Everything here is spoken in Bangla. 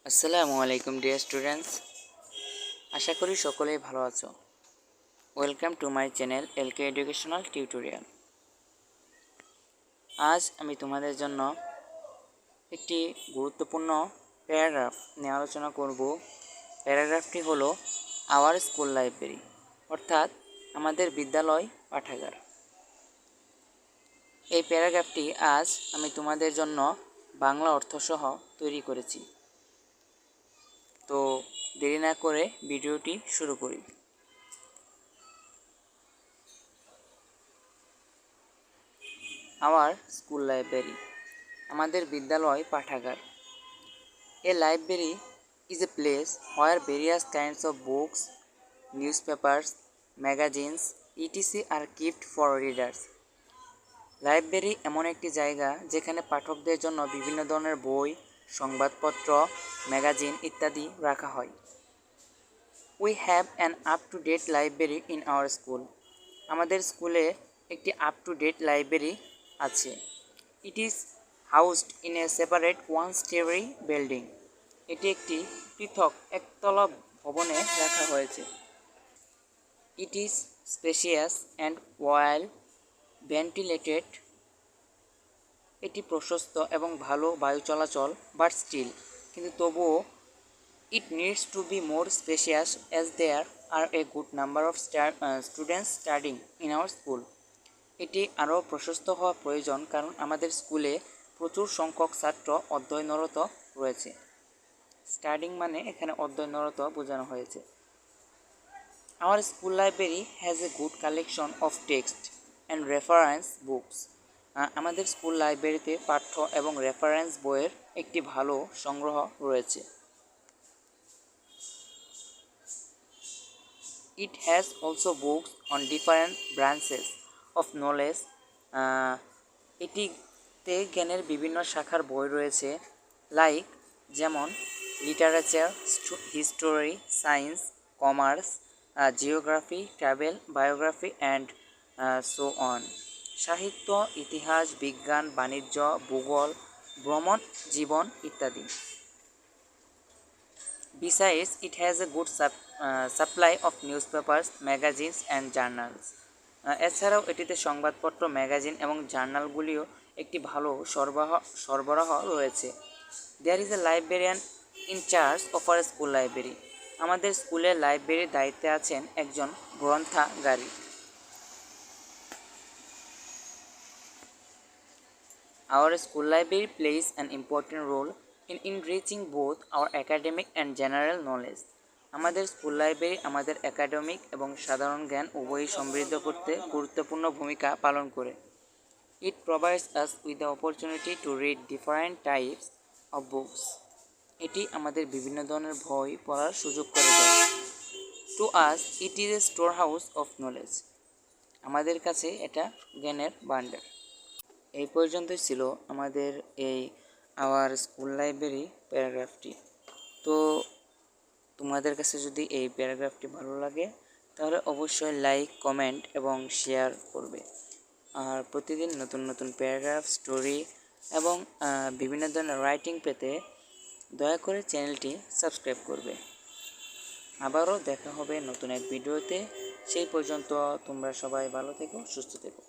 আসসালামু আলাইকুম ডিয়ার স্টুডেন্টস, আশা করি সকলেই ভালো আছো। Welcome to my channel LK educational tutorial. আজ আমি তোমাদের জন্য একটি গুরুত্বপূর্ণ প্যারাগ্রাফ নিয়ে আলোচনা করব। প্যারাগ্রাফটি হলো আওয়ার স্কুল লাইব্রেরি, অর্থাৎ আমাদের বিদ্যালয় পাঠাগার। এই প্যারাগ্রাফটি আজ আমি তোমাদের জন্য বাংলা অর্থসহ তৈরি করেছি। তো দেরি না করে ভিডিওটি শুরু করি। আওয়ার স্কুল লাইব্রেরি, আমাদের বিদ্যালয় পাঠাগার। A library is a place where various kinds of books, newspapers, magazines, etc. are kept for readers. Library এমন একটি জায়গা যেখানে পাঠকদের জন্য বিভিন্ন ধরনের বই, সংবাদপত্র, ম্যাগাজিন ইত্যাদি রাখা হয়। We have an up-to-date library in our school. আমাদের স্কুলে একটি up-to-date লাইব্রেরি আছে। It is housed in a separate one-story building. এটি একটি পৃথক একতলা ভবনে রাখা হয়েছে। It is spacious and well ventilated. এটি প্রশস্ত এবং ভালো বায়ু চলাচল, but still, কিন্তু তবুও it needs to be more spacious as there are a good number of students studying in our school. এটি আরও প্রশস্ত হওয়া প্রয়োজন কারণ আমাদের স্কুলে প্রচুর সংখ্যক ছাত্র অধ্যয়নরত রয়েছে। স্টাডিং মানে এখানে অধ্যয়নরত বোঝানো হয়েছে। Our school library has a good collection of text and reference books. আমাদের স্কুল লাইব্রেরিতে পাঠ্য এবং রেফারেন্স বইয়ের একটি ভালো সংগ্রহ রয়েছে। It has also books on different branches of knowledge. এটিতে জ্ঞানের বিভিন্ন শাখার বই রয়েছে, লাইক যেমন literature, history, science, commerce, geography, travel, biography and so on. সাহিত্য, ইতিহাস, বিজ্ঞান, বাণিজ্য, ভূগোল, ভ্রমণ, জীবন ইত্যাদি। Besides, it has a good supply of newspapers, magazines and journals. এছাড়াও এটিতে সংবাদপত্র, ম্যাগাজিন এবং জার্নালগুলিও একটি ভালো সরবরাহ রয়েছে। There is a librarian in charge of our school library. আমাদের স্কুলের লাইব্রেরির দায়িত্বে আছেন একজন গ্রন্থাগারী। Our school library plays an important role in enriching both our academic and general knowledge. আমাদের স্কুল লাইব্রেরি আমাদের একাডেমিক এবং সাধারণ জ্ঞান উভয়ই সমৃদ্ধ করতে গুরুত্বপূর্ণ ভূমিকা পালন করে। It provides us with the opportunity to read different types of books. এটি আমাদের বিভিন্ন ধরনের বই পড়ার সুযোগ করে দেয়। To us, it is a storehouse of knowledge. আমাদের কাছে এটা জ্ঞানের ভাণ্ডার। এই পর্যন্তই ছিল আমাদের এই আওয়ার স্কুল লাইব্রেরি প্যারাগ্রাফটি। তো তোমাদের কাছে যদি এই প্যারাগ্রাফটি ভালো লাগে তাহলে অবশ্যই লাইক, কমেন্ট এবং শেয়ার করবে। আর প্রতিদিন নতুন নতুন প্যারাগ্রাফ, স্টোরি এবং বিভিন্ন ধরনের রাইটিং পেতে দয়া করে চ্যানেলটি সাবস্ক্রাইব করবে। আবারও দেখা হবে নতুন এক ভিডিওতে। সেই পর্যন্ত তোমরা সবাই ভালো থেকো, সুস্থ থেকো।